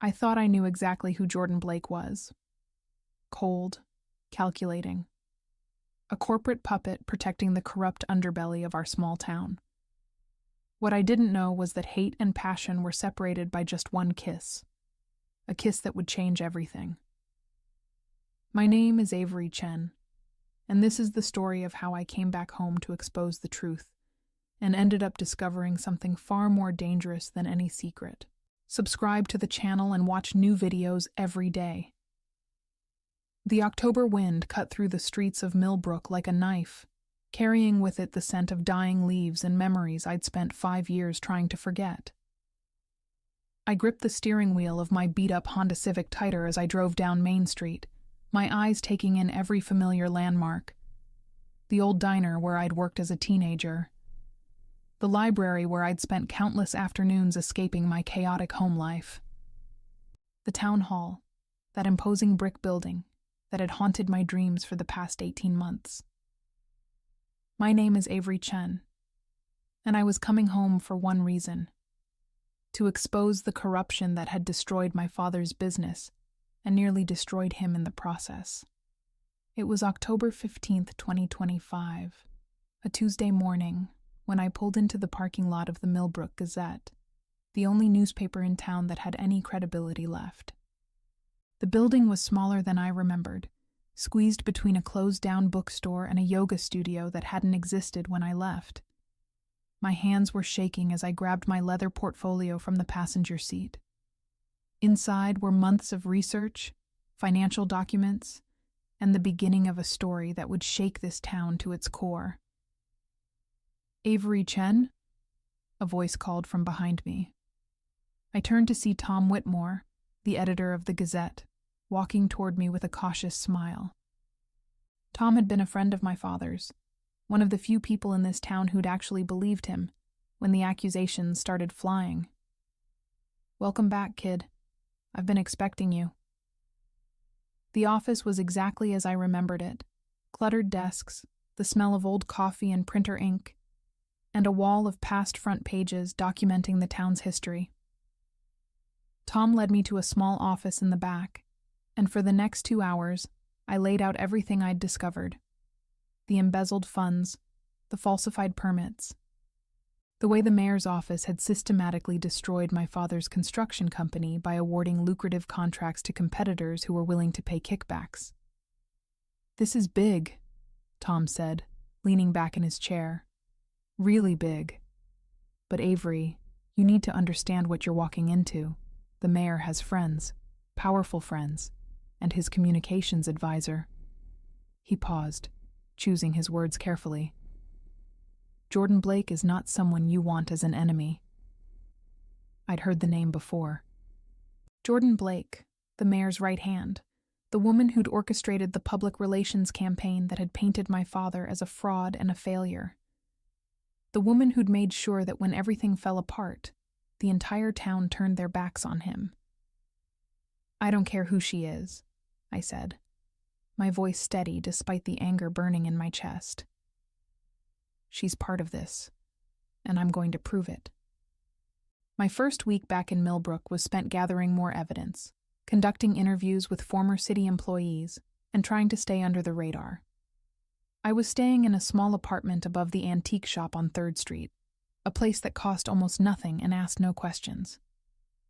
I thought I knew exactly who Jordan Blake was. Cold, calculating. A corporate puppet protecting the corrupt underbelly of our small town. What I didn't know was that hate and passion were separated by just one kiss. A kiss that would change everything. My name is Avery Chen, and this is the story of how I came back home to expose the truth, and ended up discovering something far more dangerous than any secret. Subscribe to the channel and watch new videos every day. The October wind cut through the streets of Millbrook like a knife, carrying with it the scent of dying leaves and memories I'd spent 5 years trying to forget. I gripped the steering wheel of my beat-up Honda Civic tighter as I drove down Main Street, my eyes taking in every familiar landmark. The old diner where I'd worked as a teenager. The library where I'd spent countless afternoons escaping my chaotic home life. The town hall, that imposing brick building that had haunted my dreams for the past 18 months. My name is Avery Chen, and I was coming home for one reason: to expose the corruption that had destroyed my father's business and nearly destroyed him in the process. It was October 15th, 2025, a Tuesday morning, when I pulled into the parking lot of the Millbrook Gazette, the only newspaper in town that had any credibility left. The building was smaller than I remembered, squeezed between a closed-down bookstore and a yoga studio that hadn't existed when I left. My hands were shaking as I grabbed my leather portfolio from the passenger seat. Inside were months of research, financial documents, and the beginning of a story that would shake this town to its core. "Avery Chen?" a voice called from behind me. I turned to see Tom Whitmore, the editor of the Gazette, walking toward me with a cautious smile. Tom had been a friend of my father's, one of the few people in this town who'd actually believed him when the accusations started flying. "Welcome back, kid. I've been expecting you." The office was exactly as I remembered it: cluttered desks, the smell of old coffee and printer ink, and a wall of past front pages documenting the town's history. Tom led me to a small office in the back, and for the next 2 hours, I laid out everything I'd discovered: the embezzled funds, the falsified permits, the way the mayor's office had systematically destroyed my father's construction company by awarding lucrative contracts to competitors who were willing to pay kickbacks. "This is big," Tom said, leaning back in his chair. "Really big. But Avery, you need to understand what you're walking into. The mayor has friends, powerful friends, and his communications advisor." He paused, choosing his words carefully. "Jordan Blake is not someone you want as an enemy." I'd heard the name before. Jordan Blake, the mayor's right hand, the woman who'd orchestrated the public relations campaign that had painted my father as a fraud and a failure. The woman who'd made sure that when everything fell apart, the entire town turned their backs on him. "I don't care who she is," I said, my voice steady despite the anger burning in my chest. "She's part of this, and I'm going to prove it." My first week back in Millbrook was spent gathering more evidence, conducting interviews with former city employees, and trying to stay under the radar. I was staying in a small apartment above the antique shop on 3rd Street, a place that cost almost nothing and asked no questions.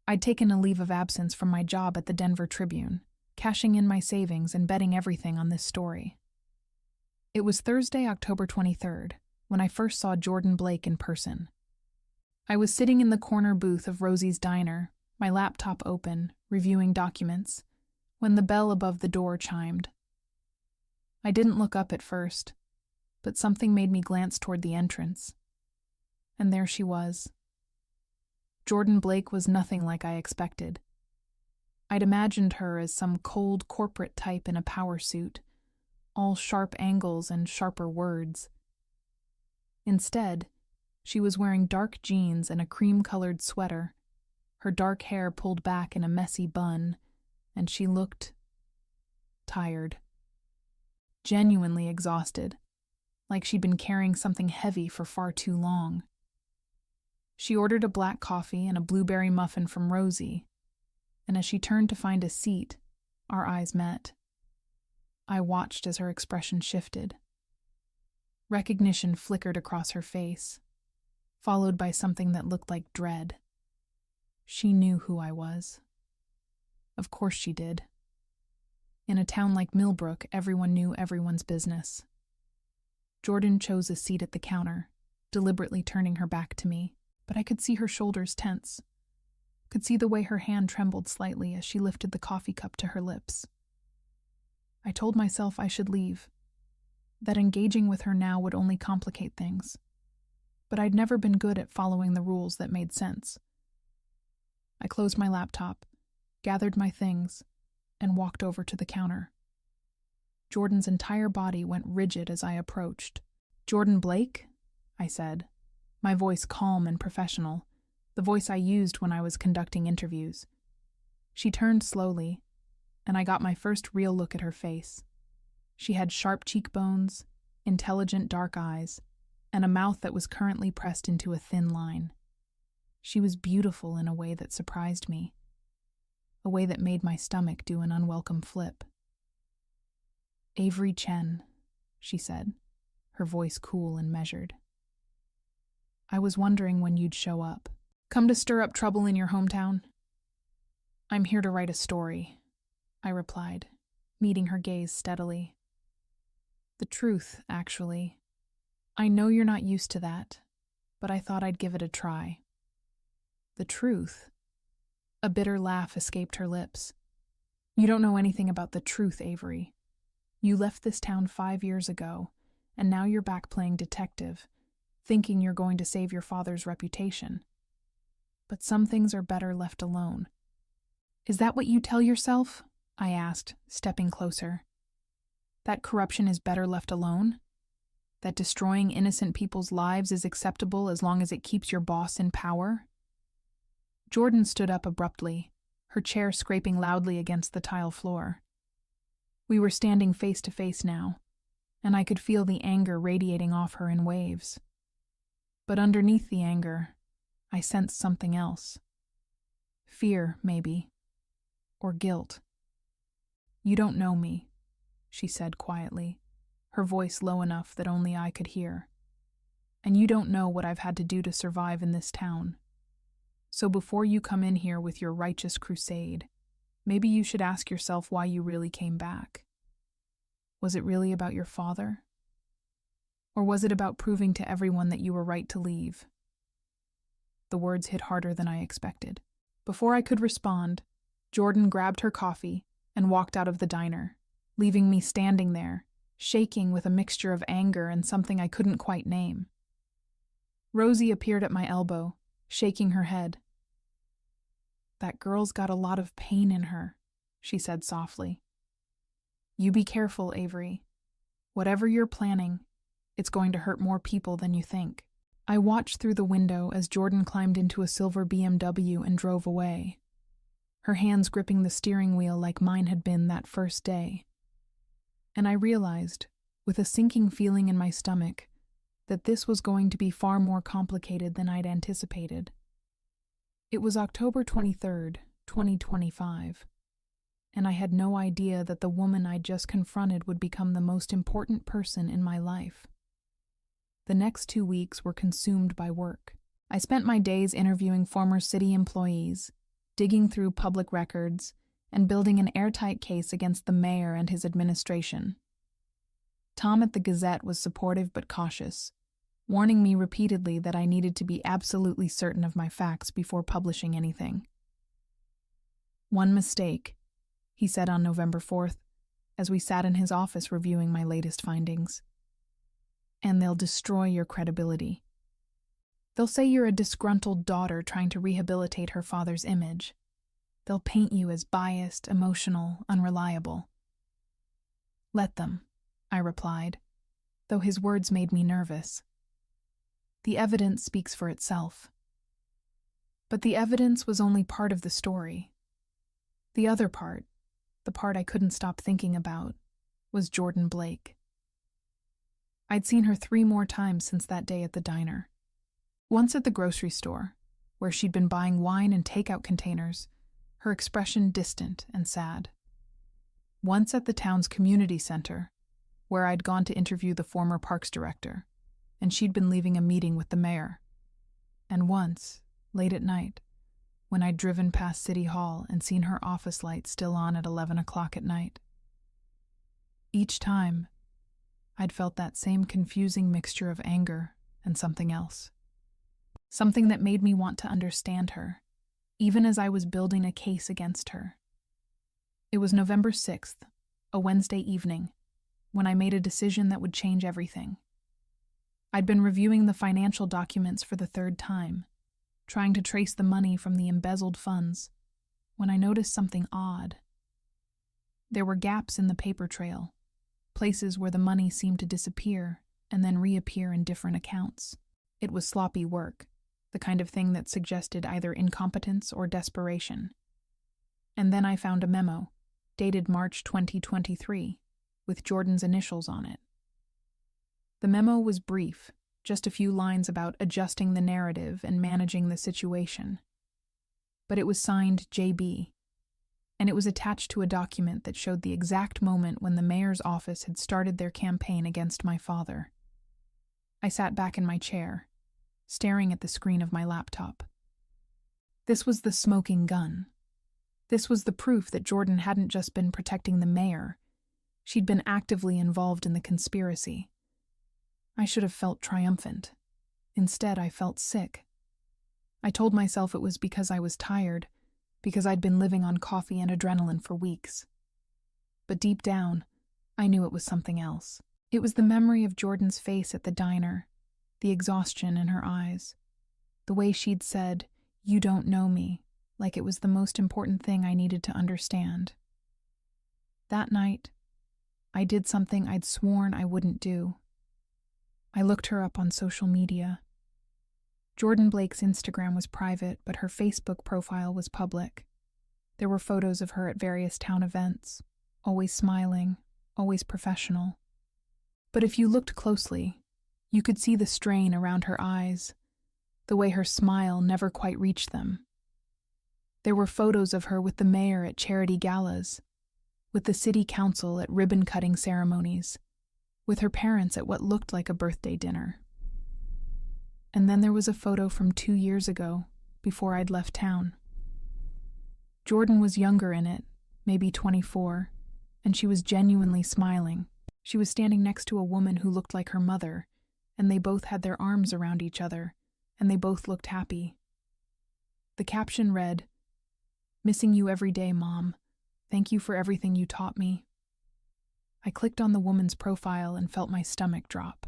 I'd taken a leave of absence from my job at the Denver Tribune, cashing in my savings and betting everything on this story. It was Thursday, October 23rd, when I first saw Jordan Blake in person. I was sitting in the corner booth of Rosie's Diner, my laptop open, reviewing documents, when the bell above the door chimed. I didn't look up at first, but something made me glance toward the entrance. And there she was. Jordan Blake was nothing like I expected. I'd imagined her as some cold corporate type in a power suit, all sharp angles and sharper words. Instead, she was wearing dark jeans and a cream-colored sweater, her dark hair pulled back in a messy bun, and she looked tired. Genuinely exhausted, like she'd been carrying something heavy for far too long. She ordered a black coffee and a blueberry muffin from Rosie, and as she turned to find a seat, our eyes met. I watched as her expression shifted. Recognition flickered across her face, followed by something that looked like dread. She knew who I was. Of course she did. In a town like Millbrook, everyone knew everyone's business. Jordan chose a seat at the counter, deliberately turning her back to me, but I could see her shoulders tense. Could see the way her hand trembled slightly as she lifted the coffee cup to her lips. I told myself I should leave, that engaging with her now would only complicate things. But I'd never been good at following the rules that made sense. I closed my laptop, gathered my things, and walked over to the counter. Jordan's entire body went rigid as I approached. "Jordan Blake?" I said, my voice calm and professional, the voice I used when I was conducting interviews. She turned slowly, and I got my first real look at her face. She had sharp cheekbones, intelligent dark eyes, and a mouth that was currently pressed into a thin line. She was beautiful in a way that surprised me, a way that made my stomach do an unwelcome flip. "Avery Chen," she said, her voice cool and measured. "I was wondering when you'd show up. Come to stir up trouble in your hometown?" "I'm here to write a story," I replied, meeting her gaze steadily. "The truth, actually. I know you're not used to that, but I thought I'd give it a try." "The truth?" A bitter laugh escaped her lips. "You don't know anything about the truth, Avery. You left this town 5 years ago, and now you're back playing detective, thinking you're going to save your father's reputation. But some things are better left alone." "Is that what you tell yourself?" I asked, stepping closer. "That corruption is better left alone? That destroying innocent people's lives is acceptable as long as it keeps your boss in power?" Jordan stood up abruptly, her chair scraping loudly against the tile floor. We were standing face to face now, and I could feel the anger radiating off her in waves. But underneath the anger, I sensed something else. Fear, maybe. Or guilt. "You don't know me," she said quietly, her voice low enough that only I could hear. "And you don't know what I've had to do to survive in this town. So before you come in here with your righteous crusade, maybe you should ask yourself why you really came back. Was it really about your father? Or was it about proving to everyone that you were right to leave?" The words hit harder than I expected. Before I could respond, Jordan grabbed her coffee and walked out of the diner, leaving me standing there, shaking with a mixture of anger and something I couldn't quite name. Rosie appeared at my elbow, shaking her head. "That girl's got a lot of pain in her," she said softly. "You be careful, Avery. Whatever you're planning, it's going to hurt more people than you think." I watched through the window as Jordan climbed into a silver BMW and drove away, her hands gripping the steering wheel like mine had been that first day. And I realized, with a sinking feeling in my stomach, that this was going to be far more complicated than I'd anticipated. It was October 23rd, 2025, and I had no idea that the woman I'd just confronted would become the most important person in my life. The next 2 weeks were consumed by work. I spent my days interviewing former city employees, digging through public records, and building an airtight case against the mayor and his administration. Tom at the Gazette was supportive but cautious, warning me repeatedly that I needed to be absolutely certain of my facts before publishing anything. "One mistake," he said on November 4th, as we sat in his office reviewing my latest findings. "And they'll destroy your credibility. They'll say you're a disgruntled daughter trying to rehabilitate her father's image. They'll paint you as biased, emotional, unreliable." "Let them," I replied, though his words made me nervous. "The evidence speaks for itself." But the evidence was only part of the story. The other part, the part I couldn't stop thinking about, was Jordan Blake. I'd seen her 3 more times since that day at the diner. Once at the grocery store, where she'd been buying wine and takeout containers, her expression distant and sad. Once at the town's community center, where I'd gone to interview the former parks director, and she'd been leaving a meeting with the mayor. And once, late at night, when I'd driven past City Hall and seen her office light still on at 11 o'clock at night. Each time, I'd felt that same confusing mixture of anger and something else. Something that made me want to understand her, even as I was building a case against her. It was November 6th, a Wednesday evening, when I made a decision that would change everything. I'd been reviewing the financial documents for the third time, trying to trace the money from the embezzled funds, when I noticed something odd. There were gaps in the paper trail, places where the money seemed to disappear and then reappear in different accounts. It was sloppy work, the kind of thing that suggested either incompetence or desperation. And then I found a memo, dated March 2023, with Jordan's initials on it. The memo was brief, just a few lines about adjusting the narrative and managing the situation. But it was signed JB, and it was attached to a document that showed the exact moment when the mayor's office had started their campaign against my father. I sat back in my chair, staring at the screen of my laptop. This was the smoking gun. This was the proof that Jordan hadn't just been protecting the mayor. She'd been actively involved in the conspiracy. I should have felt triumphant. Instead, I felt sick. I told myself it was because I was tired, because I'd been living on coffee and adrenaline for weeks. But deep down, I knew it was something else. It was the memory of Jordan's face at the diner, the exhaustion in her eyes, the way she'd said, "You don't know me," like it was the most important thing I needed to understand. That night, I did something I'd sworn I wouldn't do. I looked her up on social media. Jordan Blake's Instagram was private, but her Facebook profile was public. There were photos of her at various town events, always smiling, always professional. But if you looked closely, you could see the strain around her eyes, the way her smile never quite reached them. There were photos of her with the mayor at charity galas, with the city council at ribbon-cutting ceremonies, with her parents at what looked like a birthday dinner. And then there was a photo from 2 years ago, before I'd left town. Jordan was younger in it, maybe 24, and she was genuinely smiling. She was standing next to a woman who looked like her mother, and they both had their arms around each other, and they both looked happy. The caption read, "Missing you every day, Mom. Thank you for everything you taught me." I clicked on the woman's profile and felt my stomach drop.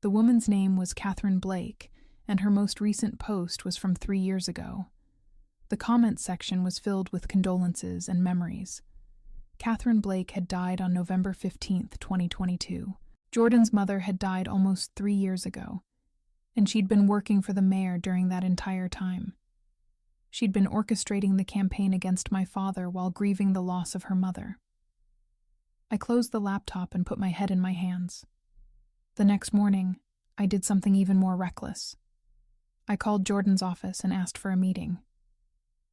The woman's name was Catherine Blake, and her most recent post was from 3 years ago. The comments section was filled with condolences and memories. Catherine Blake had died on November 15th, 2022. Jordan's mother had died almost 3 years ago, and she'd been working for the mayor during that entire time. She'd been orchestrating the campaign against my father while grieving the loss of her mother. I closed the laptop and put my head in my hands. The next morning, I did something even more reckless. I called Jordan's office and asked for a meeting.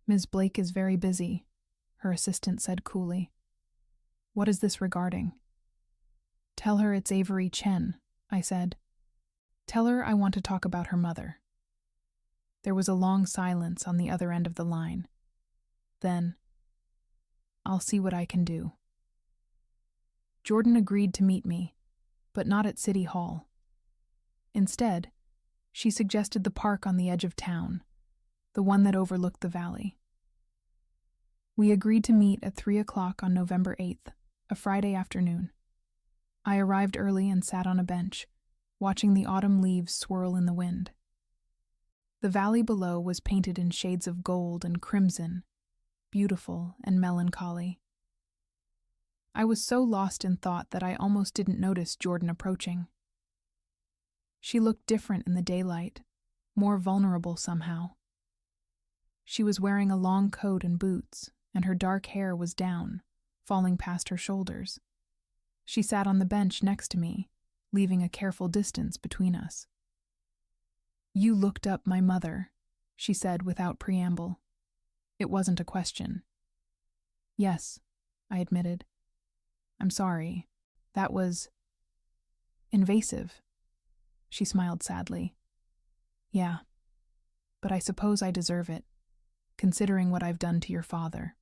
"Ms. Blake is very busy," her assistant said coolly. "What is this regarding?" "Tell her it's Avery Chen," I said. "Tell her I want to talk about her mother." There was a long silence on the other end of the line. Then, "I'll see what I can do." Jordan agreed to meet me, but not at City Hall. Instead, she suggested the park on the edge of town, the one that overlooked the valley. We agreed to meet at 3 o'clock on November 8th, a Friday afternoon. I arrived early and sat on a bench, watching the autumn leaves swirl in the wind. The valley below was painted in shades of gold and crimson, beautiful and melancholy. I was so lost in thought that I almost didn't notice Jordan approaching. She looked different in the daylight, more vulnerable somehow. She was wearing a long coat and boots, and her dark hair was down, falling past her shoulders. She sat on the bench next to me, leaving a careful distance between us. "You looked up my mother," she said without preamble. It wasn't a question. Yes, I admitted. I'm sorry. That was invasive. She smiled sadly. Yeah, but I suppose I deserve it, considering what I've done to your father.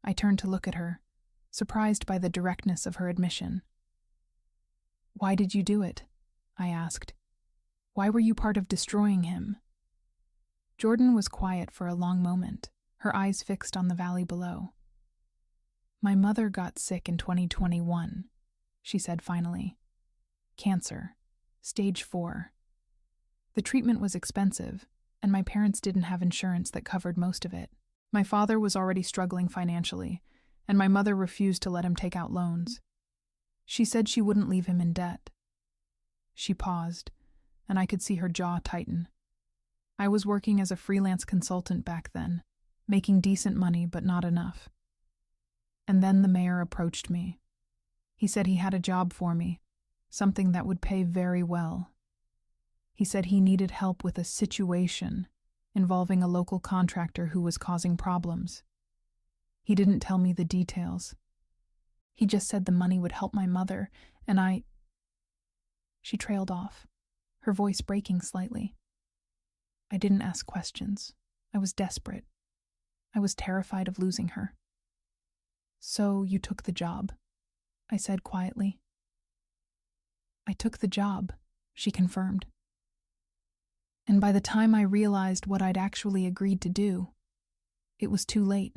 I turned to look at her, surprised by the directness of her admission. Why did you do it? I asked. Why were you part of destroying him? Jordan was quiet for a long moment, her eyes fixed on the valley below. My mother got sick in 2021, she said finally. Cancer, stage 4. The treatment was expensive, and my parents didn't have insurance that covered most of it. My father was already struggling financially, and my mother refused to let him take out loans. She said she wouldn't leave him in debt. She paused, and I could see her jaw tighten. I was working as a freelance consultant back then, making decent money but not enough. And then the mayor approached me. He said he had a job for me, something that would pay very well. He said he needed help with a situation involving a local contractor who was causing problems. He didn't tell me the details. He just said the money would help my mother, and She trailed off, her voice breaking slightly. I didn't ask questions. I was desperate. I was terrified of losing her. So you took the job, I said quietly. I took the job, she confirmed. And by the time I realized what I'd actually agreed to do, it was too late.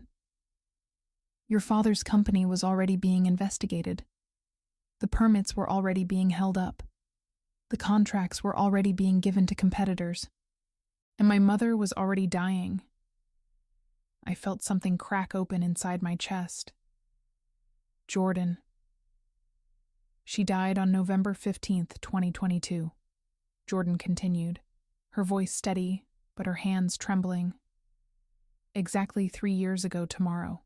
Your father's company was already being investigated. The permits were already being held up. The contracts were already being given to competitors. And my mother was already dying. I felt something crack open inside my chest. Jordan. She died on November 15th, 2022. Jordan continued, her voice steady, but her hands trembling. Exactly 3 years ago tomorrow.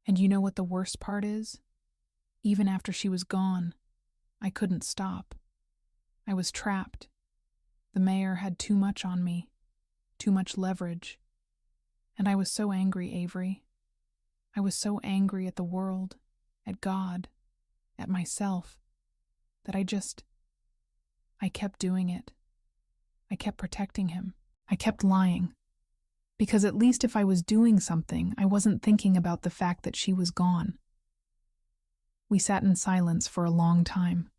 And you know what the worst part is? Even after she was gone, I couldn't stop. I was trapped. The mayor had too much on me, too much leverage. And I was so angry, Avery. I was so angry at the world, at God, at myself, that I kept doing it. I kept protecting him. I kept lying. Because at least if I was doing something, I wasn't thinking about the fact that she was gone. We sat in silence for a long time.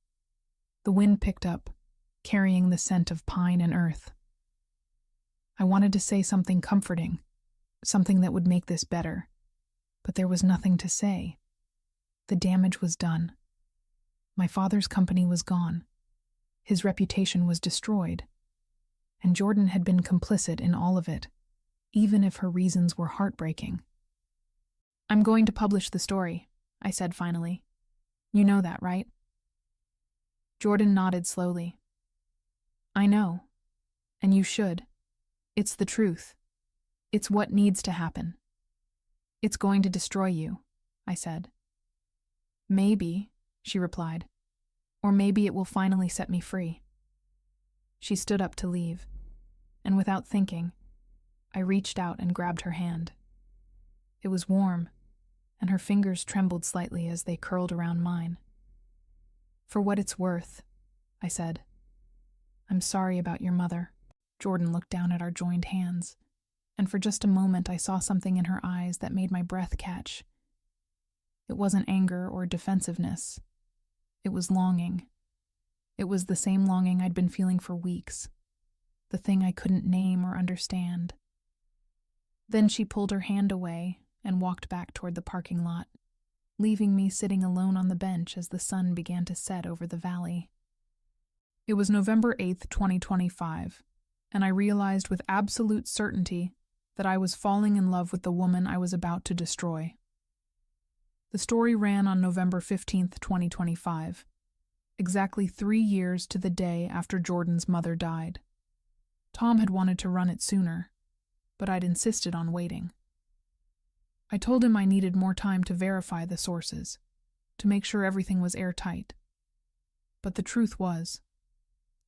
The wind picked up, carrying the scent of pine and earth. I wanted to say something comforting, something that would make this better, but there was nothing to say. The damage was done. My father's company was gone. His reputation was destroyed. And Jordan had been complicit in all of it, even if her reasons were heartbreaking. I'm going to publish the story, I said finally. You know that, right? Jordan nodded slowly. I know, and you should. It's the truth. It's what needs to happen. It's going to destroy you, I said. Maybe, she replied, or maybe it will finally set me free. She stood up to leave, and without thinking, I reached out and grabbed her hand. It was warm, and her fingers trembled slightly as they curled around mine. For what it's worth, I said. I'm sorry about your mother. Jordan looked down at our joined hands, and for just a moment I saw something in her eyes that made my breath catch. It wasn't anger or defensiveness. It was longing. It was the same longing I'd been feeling for weeks, the thing I couldn't name or understand. Then she pulled her hand away and walked back toward the parking lot, leaving me sitting alone on the bench as the sun began to set over the valley. It was November 8th, 2025, and I realized with absolute certainty that I was falling in love with the woman I was about to destroy. The story ran on November 15th, 2025, exactly 3 years to the day after Jordan's mother died. Tom had wanted to run it sooner, but I'd insisted on waiting. I told him I needed more time to verify the sources, to make sure everything was airtight. But the truth was,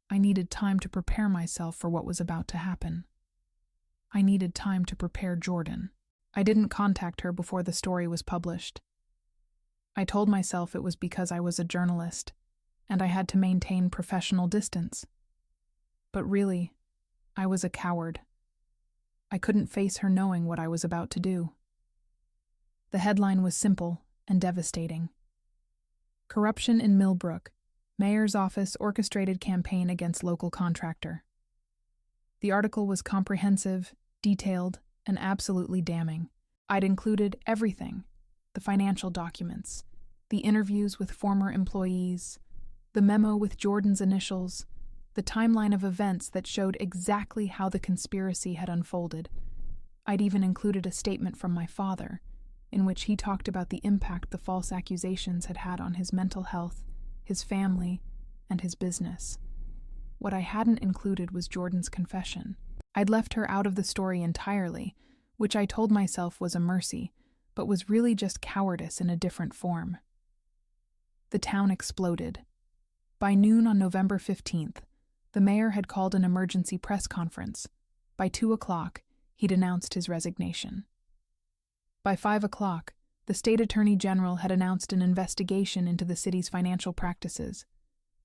I needed time to prepare myself for what was about to happen. I needed time to prepare Jordan. I didn't contact her before the story was published. I told myself it was because I was a journalist, and I had to maintain professional distance. But really, I was a coward. I couldn't face her knowing what I was about to do. The headline was simple and devastating. Corruption in Millbrook. Mayor's office orchestrated campaign against local contractor. The article was comprehensive, detailed, and absolutely damning. I'd included everything: the financial documents, the interviews with former employees, the memo with Jordan's initials, the timeline of events that showed exactly how the conspiracy had unfolded. I'd even included a statement from my father, in which he talked about the impact the false accusations had had on his mental health, his family, and his business. What I hadn't included was Jordan's confession. I'd left her out of the story entirely, which I told myself was a mercy, but was really just cowardice in a different form. The town exploded. By noon on November 15th, the mayor had called an emergency press conference. By 2 o'clock, he'd announced his resignation. By 5 o'clock, the state attorney general had announced an investigation into the city's financial practices,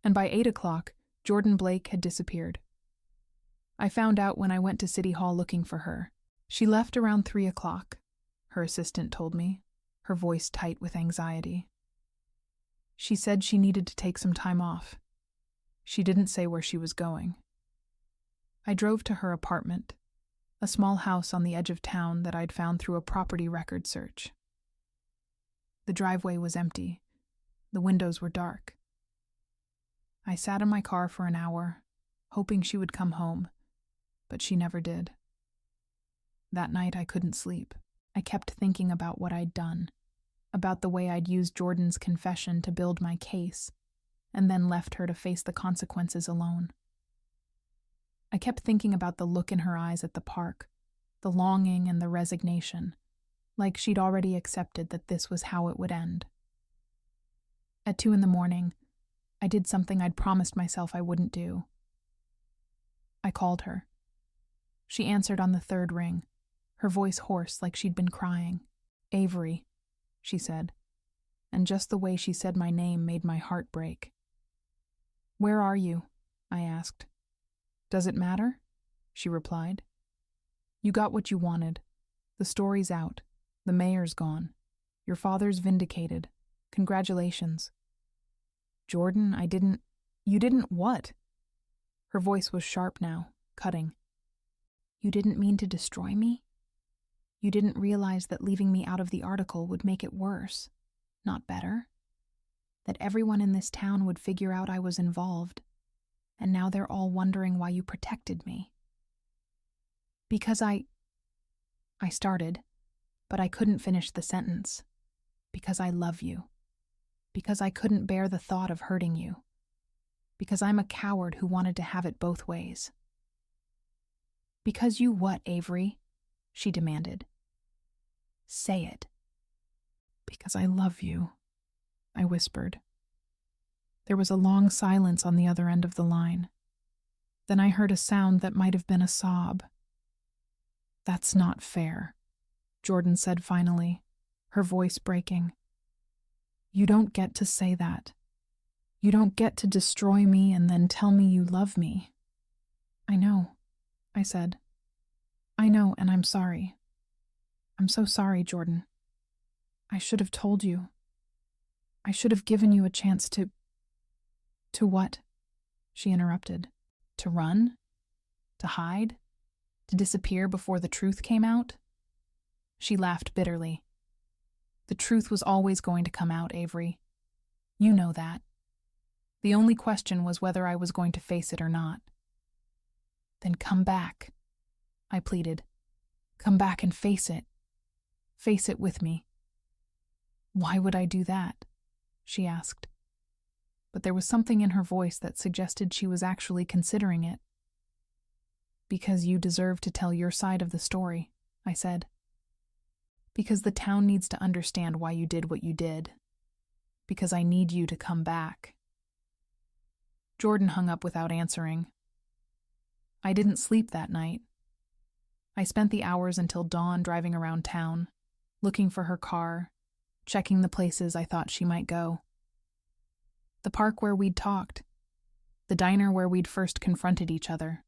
and by 8 o'clock, Jordan Blake had disappeared. I found out when I went to City Hall looking for her. She left around 3 o'clock, her assistant told me, her voice tight with anxiety. She said she needed to take some time off. She didn't say where she was going. I drove to her apartment, a small house on the edge of town that I'd found through a property record search. The driveway was empty. The windows were dark. I sat in my car for an hour, hoping she would come home, but she never did. That night I couldn't sleep. I kept thinking about what I'd done, about the way I'd used Jordan's confession to build my case, and then left her to face the consequences alone. I kept thinking about the look in her eyes at the park, the longing and the resignation, like she'd already accepted that this was how it would end. At 2 a.m, I did something I'd promised myself I wouldn't do. I called her. She answered on the third ring, her voice hoarse like she'd been crying. "Avery," she said, and just the way she said my name made my heart break. "Where are you?" I asked. "Does it matter?" she replied. "You got what you wanted. The story's out. The mayor's gone. Your father's vindicated. Congratulations." "Jordan, You didn't what?" Her voice was sharp now, cutting. "You didn't mean to destroy me? You didn't realize that leaving me out of the article would make it worse, not better? That everyone in this town would figure out I was involved, and now they're all wondering why you protected me?" "Because I started, but I couldn't finish the sentence. Because I love you. Because I couldn't bear the thought of hurting you. Because I'm a coward who wanted to have it both ways." "Because you what, Avery?" she demanded. "Say it." "Because I love you," I whispered. There was a long silence on the other end of the line. Then I heard a sound that might have been a sob. "That's not fair," Jordan said finally, her voice breaking. "You don't get to say that. You don't get to destroy me and then tell me you love me." "I know," I said. "I know, and I'm sorry. I'm so sorry, Jordan. I should have told you. I should have given you a chance to..." "To what?" she interrupted. "To run? To hide? To disappear before the truth came out?" She laughed bitterly. "The truth was always going to come out, Avery. You know that. The only question was whether I was going to face it or not." "Then come back," I pleaded. "Come back and face it. Face it with me." "Why would I do that?" she asked. But there was something in her voice that suggested she was actually considering it. "Because you deserve to tell your side of the story," I said. "Because the town needs to understand why you did what you did. Because I need you to come back." Jordan hung up without answering. I didn't sleep that night. I spent the hours until dawn driving around town, looking for her car, checking the places I thought she might go. The park where we'd talked, the diner where we'd first confronted each other,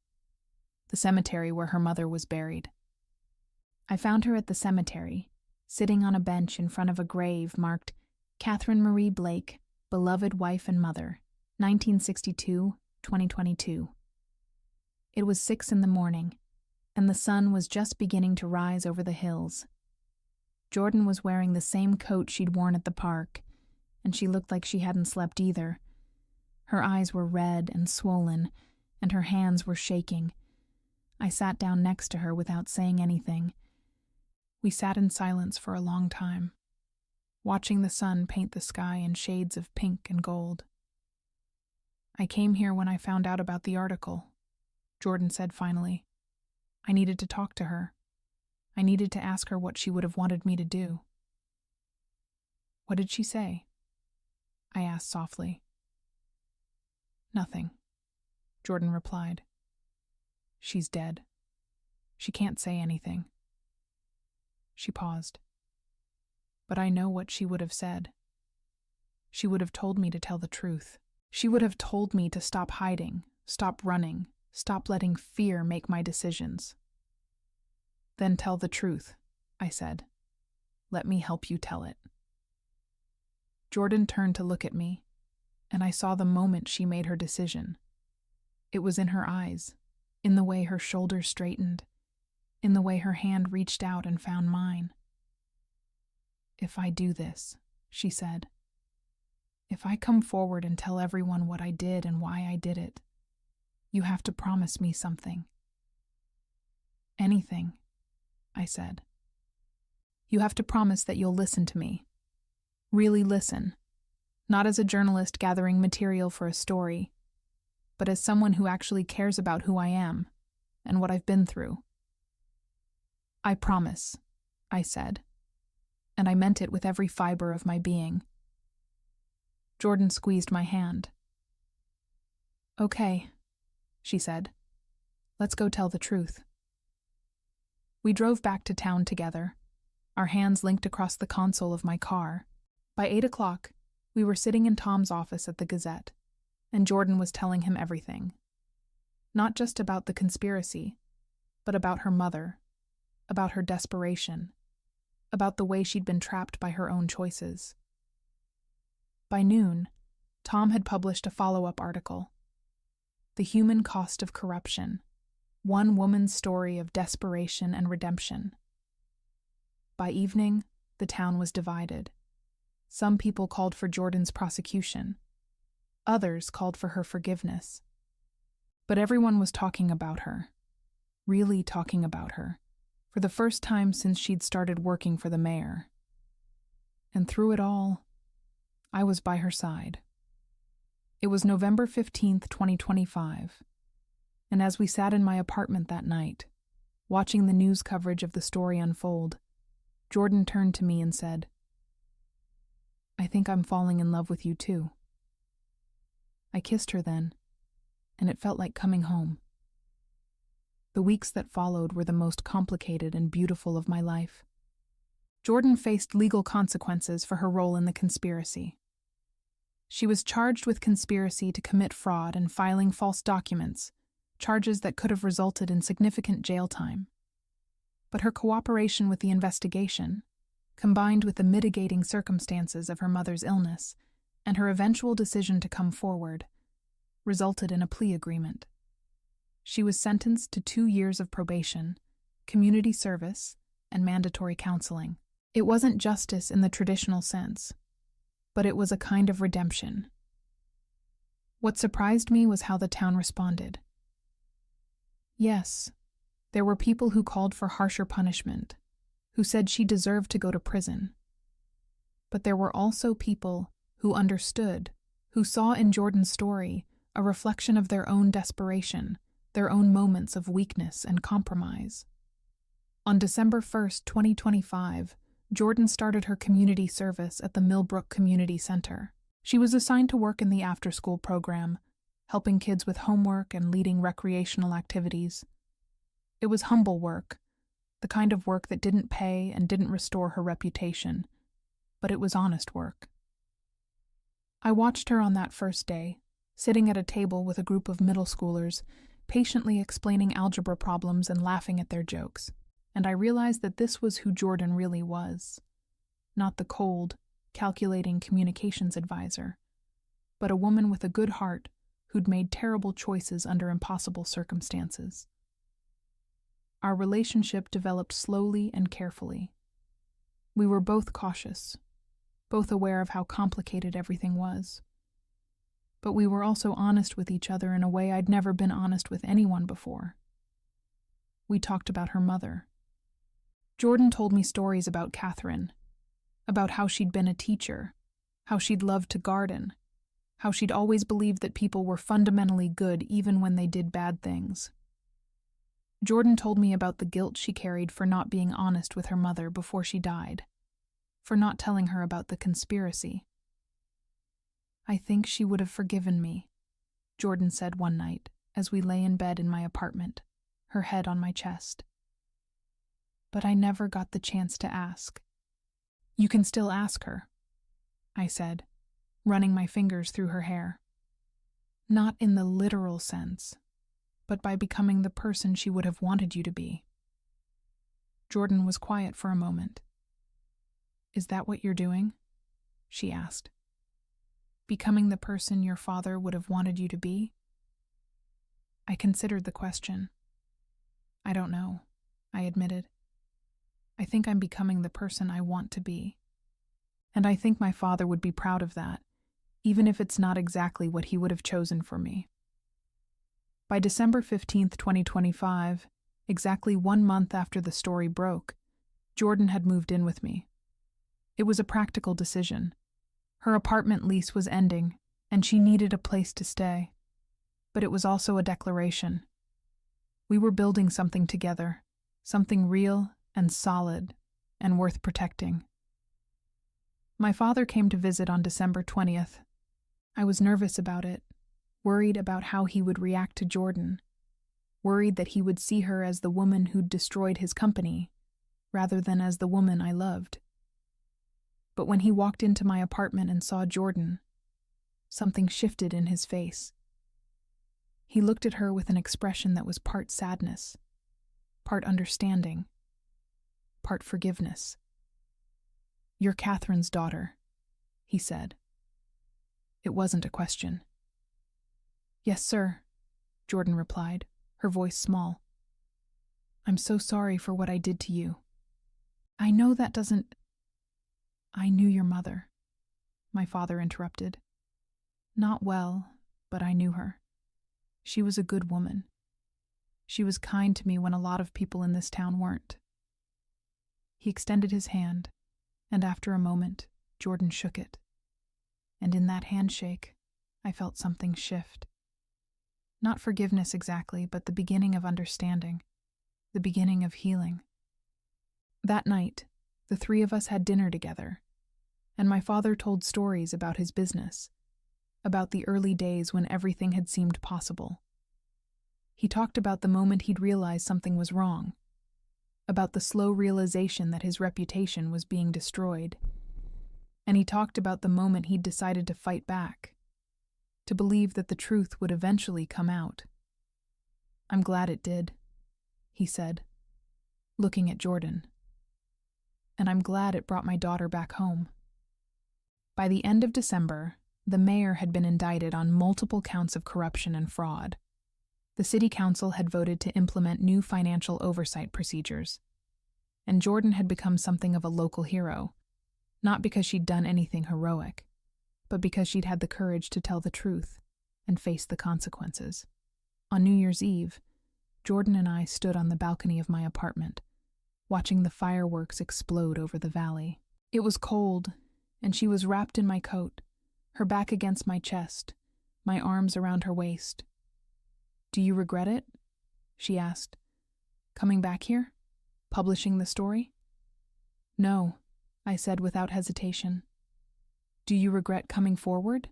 the cemetery where her mother was buried. I found her at the cemetery, sitting on a bench in front of a grave marked Catherine Marie Blake, beloved wife and mother, 1962-2022. It was 6 a.m, and the sun was just beginning to rise over the hills. Jordan was wearing the same coat she'd worn at the park, and she looked like she hadn't slept either. Her eyes were red and swollen, and her hands were shaking. I sat down next to her without saying anything. We sat in silence for a long time, watching the sun paint the sky in shades of pink and gold. "I came here when I found out about the article," Jordan said finally. "I needed to talk to her. I needed to ask her what she would have wanted me to do." "What did she say?" I asked softly. "Nothing," Jordan replied. "She's dead. She can't say anything." She paused. "But I know what she would have said. She would have told me to tell the truth. She would have told me to stop hiding, stop running, stop letting fear make my decisions." "Then tell the truth," I said. "Let me help you tell it." Jordan turned to look at me, and I saw the moment she made her decision. It was in her eyes, in the way her shoulders straightened, in the way her hand reached out and found mine. "If I do this," she said, "if I come forward and tell everyone what I did and why I did it, you have to promise me something." "Anything," I said. "You have to promise that you'll listen to me. Really listen. Not as a journalist gathering material for a story, but as someone who actually cares about who I am and what I've been through." "I promise," I said, and I meant it with every fiber of my being. Jordan squeezed my hand. "Okay," she said. "Let's go tell the truth." We drove back to town together, our hands linked across the console of my car. By 8 o'clock, we were sitting in Tom's office at the Gazette, and Jordan was telling him everything. Not just about the conspiracy, but about her mother, about her desperation, about the way she'd been trapped by her own choices. By noon, Tom had published a follow-up article, "The Human Cost of Corruption: One Woman's Story of Desperation and Redemption." By evening, the town was divided. Some people called for Jordan's prosecution. Others called for her forgiveness. But everyone was talking about her, really talking about her, for the first time since she'd started working for the mayor. And through it all, I was by her side. It was November 15th, 2025, and as we sat in my apartment that night, watching the news coverage of the story unfold, Jordan turned to me and said, "I think I'm falling in love with you too." I kissed her then, and it felt like coming home. The weeks that followed were the most complicated and beautiful of my life. Jordan faced legal consequences for her role in the conspiracy. She was charged with conspiracy to commit fraud and filing false documents, charges that could have resulted in significant jail time. But her cooperation with the investigation, combined with the mitigating circumstances of her mother's illness and her eventual decision to come forward, resulted in a plea agreement. She was sentenced to 2 years of probation, community service, and mandatory counseling. It wasn't justice in the traditional sense, but it was a kind of redemption. What surprised me was how the town responded. Yes, there were people who called for harsher punishment, who said she deserved to go to prison. But there were also people who understood, who saw in Jordan's story a reflection of their own desperation, their own moments of weakness and compromise. On December 1st, 2025, Jordan started her community service at the Millbrook Community Center. She was assigned to work in the after-school program, helping kids with homework and leading recreational activities. It was humble work, the kind of work that didn't pay and didn't restore her reputation, but it was honest work. I watched her on that first day, sitting at a table with a group of middle schoolers, patiently explaining algebra problems and laughing at their jokes, and I realized that this was who Jordan really was. Not the cold, calculating communications advisor, but a woman with a good heart who'd made terrible choices under impossible circumstances. Our relationship developed slowly and carefully. We were both cautious, both aware of how complicated everything was. But we were also honest with each other in a way I'd never been honest with anyone before. We talked about her mother. Jordan told me stories about Catherine, about how she'd been a teacher, how she'd loved to garden, how she'd always believed that people were fundamentally good even when they did bad things. Jordan told me about the guilt she carried for not being honest with her mother before she died, for not telling her about the conspiracy. "I think she would have forgiven me," Jordan said one night as we lay in bed in my apartment, her head on my chest. "But I never got the chance to ask." "You can still ask her," I said, running my fingers through her hair. "Not in the literal sense, but by becoming the person she would have wanted you to be." Jordan was quiet for a moment. "Is that what you're doing?" she asked. "Becoming the person your father would have wanted you to be?" I considered the question. "I don't know," I admitted. "I think I'm becoming the person I want to be. And I think my father would be proud of that, even if it's not exactly what he would have chosen for me." By December 15th, 2025, exactly 1 month after the story broke, Jordan had moved in with me. It was a practical decision. Her apartment lease was ending, and she needed a place to stay. But it was also a declaration. We were building something together, something real and solid and worth protecting. My father came to visit on December 20th. I was nervous about it, worried about how he would react to Jordan, worried that he would see her as the woman who'd destroyed his company, rather than as the woman I loved. But when he walked into my apartment and saw Jordan, something shifted in his face. He looked at her with an expression that was part sadness, part understanding, part forgiveness. "You're Catherine's daughter," he said. It wasn't a question. "Yes, sir," Jordan replied, her voice small. "I'm so sorry for what I did to you. I know that doesn't—" "I knew your mother," my father interrupted. "Not well, but I knew her. She was a good woman. She was kind to me when a lot of people in this town weren't." He extended his hand, and after a moment, Jordan shook it. And in that handshake, I felt something shift. Not forgiveness exactly, but the beginning of understanding, the beginning of healing. That night, the three of us had dinner together, and my father told stories about his business, about the early days when everything had seemed possible. He talked about the moment he'd realized something was wrong, about the slow realization that his reputation was being destroyed. And he talked about the moment he'd decided to fight back, to believe that the truth would eventually come out. "I'm glad it did," he said, looking at Jordan. "And I'm glad it brought my daughter back home." By the end of December, the mayor had been indicted on multiple counts of corruption and fraud. The city council had voted to implement new financial oversight procedures. And Jordan had become something of a local hero, not because she'd done anything heroic, but because she'd had the courage to tell the truth and face the consequences. On New Year's Eve, Jordan and I stood on the balcony of my apartment, watching the fireworks explode over the valley. It was cold, and she was wrapped in my coat, her back against my chest, my arms around her waist. "Do you regret it?" she asked. "Coming back here? Publishing the story?" "No," I said without hesitation. "Do you regret coming forward?"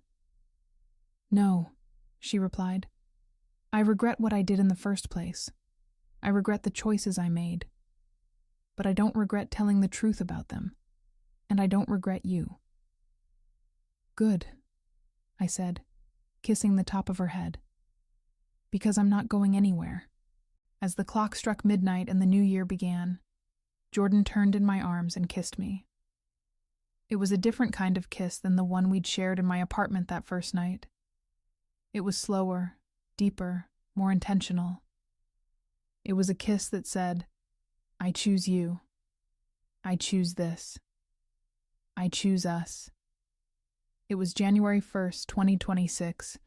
"No," she replied. "I regret what I did in the first place. I regret the choices I made. but I don't regret telling the truth about them, and I don't regret you." "Good," I said, kissing the top of her head, "because I'm not going anywhere." As the clock struck midnight and the new year began, Jordan turned in my arms and kissed me. It was a different kind of kiss than the one we'd shared in my apartment that first night. It was slower, deeper, more intentional. It was a kiss that said, "I choose you. I choose this. I choose us." It was January 1st, 2026,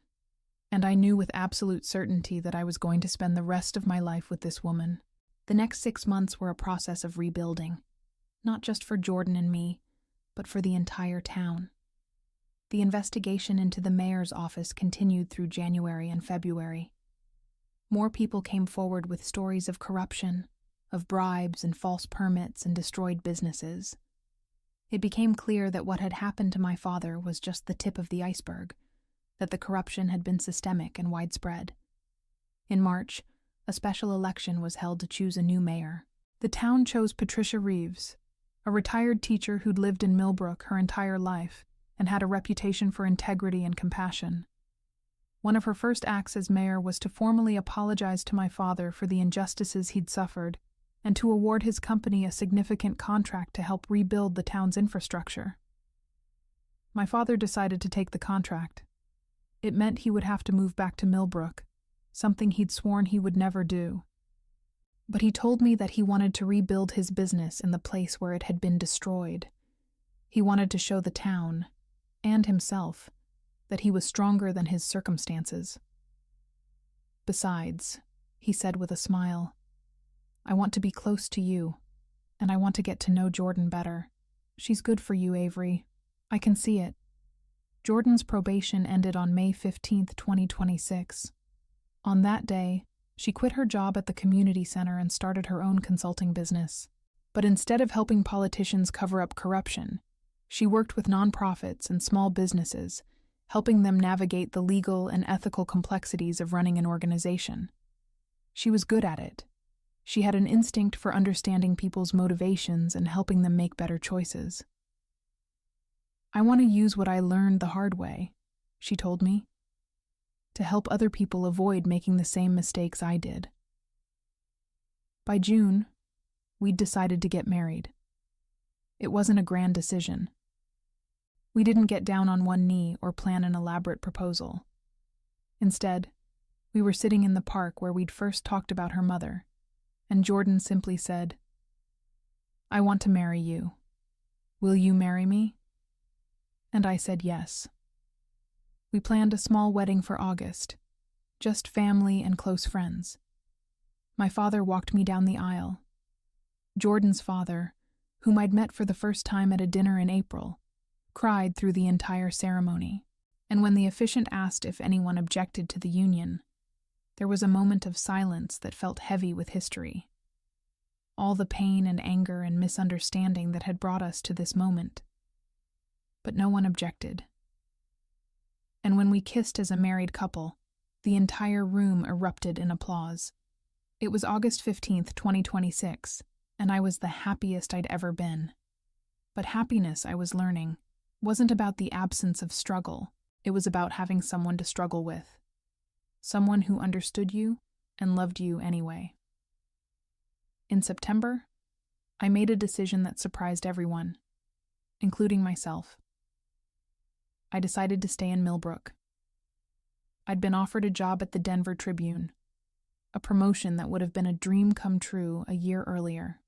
and I knew with absolute certainty that I was going to spend the rest of my life with this woman. The next 6 months were a process of rebuilding, not just for Jordan and me, but for the entire town. The investigation into the mayor's office continued through January and February. More people came forward with stories of corruption, of bribes and false permits and destroyed businesses. It became clear that what had happened to my father was just the tip of the iceberg, that the corruption had been systemic and widespread. In March, a special election was held to choose a new mayor. The town chose Patricia Reeves, a retired teacher who'd lived in Millbrook her entire life and had a reputation for integrity and compassion. One of her first acts as mayor was to formally apologize to my father for the injustices he'd suffered and to award his company a significant contract to help rebuild the town's infrastructure. My father decided to take the contract. It meant he would have to move back to Millbrook, something he'd sworn he would never do. But he told me that he wanted to rebuild his business in the place where it had been destroyed. He wanted to show the town, and himself, that he was stronger than his circumstances. "Besides," he said with a smile, "I want to be close to you, and I want to get to know Jordan better. She's good for you, Avery. I can see it." Jordan's probation ended on May 15th, 2026. On that day, she quit her job at the community center and started her own consulting business. But instead of helping politicians cover up corruption, she worked with nonprofits and small businesses, helping them navigate the legal and ethical complexities of running an organization. She was good at it. She had an instinct for understanding people's motivations and helping them make better choices. "I want to use what I learned the hard way," she told me, "to help other people avoid making the same mistakes I did." By June, we'd decided to get married. It wasn't a grand decision. We didn't get down on one knee or plan an elaborate proposal. Instead, we were sitting in the park where we'd first talked about her mother, and Jordan simply said, "I want to marry you. Will you marry me?" And I said yes. We planned a small wedding for August, just family and close friends. My father walked me down the aisle. Jordan's father, whom I'd met for the first time at a dinner in April, cried through the entire ceremony, and when the officiant asked if anyone objected to the union, there was a moment of silence that felt heavy with history. All the pain and anger and misunderstanding that had brought us to this moment. But no one objected. And when we kissed as a married couple, the entire room erupted in applause. It was August 15th, 2026, and I was the happiest I'd ever been. But happiness, I was learning, wasn't about the absence of struggle. It was about having someone to struggle with. Someone who understood you and loved you anyway. In September, I made a decision that surprised everyone, including myself. I decided to stay in Millbrook. I'd been offered a job at the Denver Tribune, a promotion that would have been a dream come true a year earlier.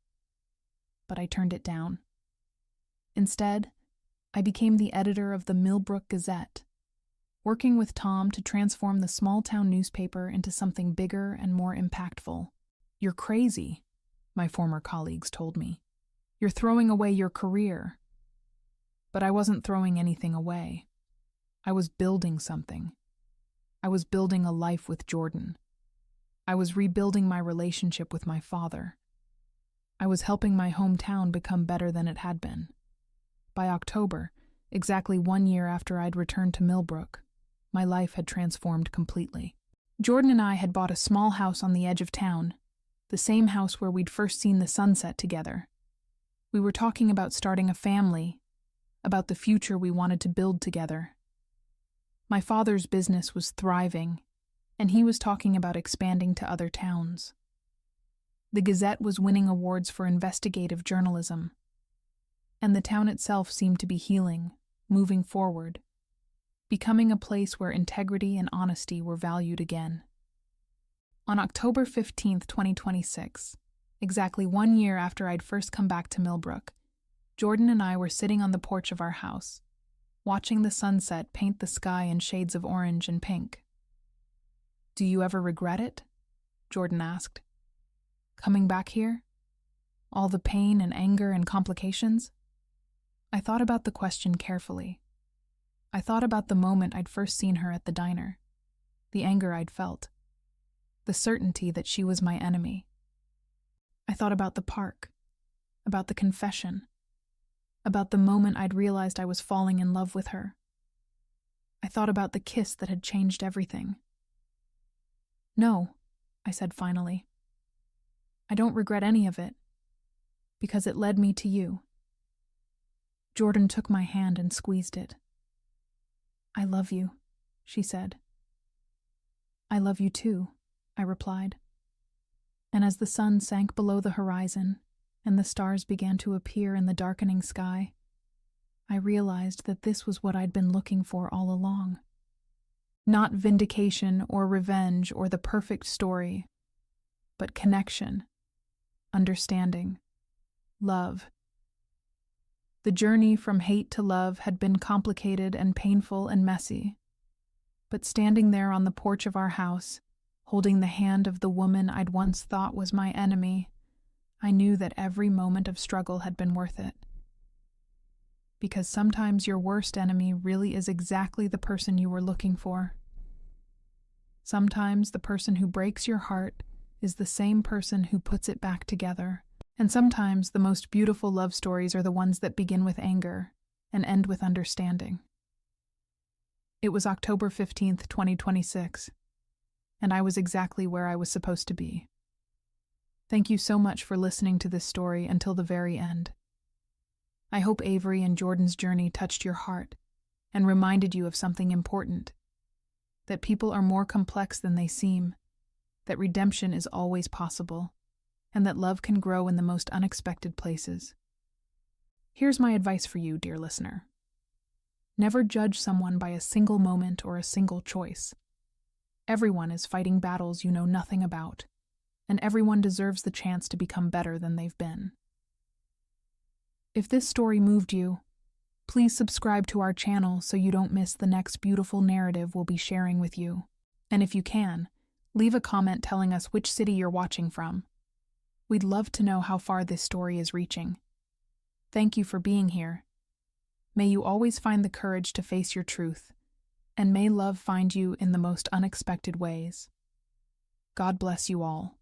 But I turned it down. Instead, I became the editor of the Millbrook Gazette, working with Tom to transform the small-town newspaper into something bigger and more impactful. "You're crazy," my former colleagues told me. "You're throwing away your career." But I wasn't throwing anything away. I was building something. I was building a life with Jordan. I was rebuilding my relationship with my father. I was helping my hometown become better than it had been. By October, exactly 1 year after I'd returned to Millbrook, my life had transformed completely. Jordan and I had bought a small house on the edge of town, the same house where we'd first seen the sunset together, We were talking about starting a family, about the future we wanted to build together. My father's business was thriving, and he was talking about expanding to other towns. The Gazette was winning awards for investigative journalism, and the town itself seemed to be healing, moving forward, becoming a place where integrity and honesty were valued again. On October 15th, 2026, exactly 1 year after I'd first come back to Millbrook, Jordan and I were sitting on the porch of our house, watching the sunset paint the sky in shades of orange and pink. "Do you ever regret it?" Jordan asked. "Coming back here? All the pain and anger and complications?" I thought about the question carefully. I thought about the moment I'd first seen her at the diner, the anger I'd felt, the certainty that she was my enemy. I thought about the park, about the confession, about the moment I'd realized I was falling in love with her. I thought about the kiss that had changed everything. "No," I said finally. "I don't regret any of it, because it led me to you." Jordan took my hand and squeezed it. "I love you," she said. "I love you too," I replied. And as the sun sank below the horizon and the stars began to appear in the darkening sky, I realized that this was what I'd been looking for all along. Not vindication or revenge or the perfect story, but connection, understanding, love. The journey from hate to love had been complicated and painful and messy, but standing there on the porch of our house, holding the hand of the woman I'd once thought was my enemy, I knew that every moment of struggle had been worth it. Because sometimes your worst enemy really is exactly the person you were looking for. Sometimes the person who breaks your heart is the same person who puts it back together. And sometimes the most beautiful love stories are the ones that begin with anger and end with understanding. It was October 15th, 2026, and I was exactly where I was supposed to be. Thank you so much for listening to this story until the very end. I hope Avery and Jordan's journey touched your heart and reminded you of something important, that people are more complex than they seem, that redemption is always possible, and that love can grow in the most unexpected places. Here's my advice for you, dear listener. Never judge someone by a single moment or a single choice. Everyone is fighting battles you know nothing about, and everyone deserves the chance to become better than they've been. If this story moved you, please subscribe to our channel so you don't miss the next beautiful narrative we'll be sharing with you. And if you can, leave a comment telling us which city you're watching from. We'd love to know how far this story is reaching. Thank you for being here. May you always find the courage to face your truth, and may love find you in the most unexpected ways. God bless you all.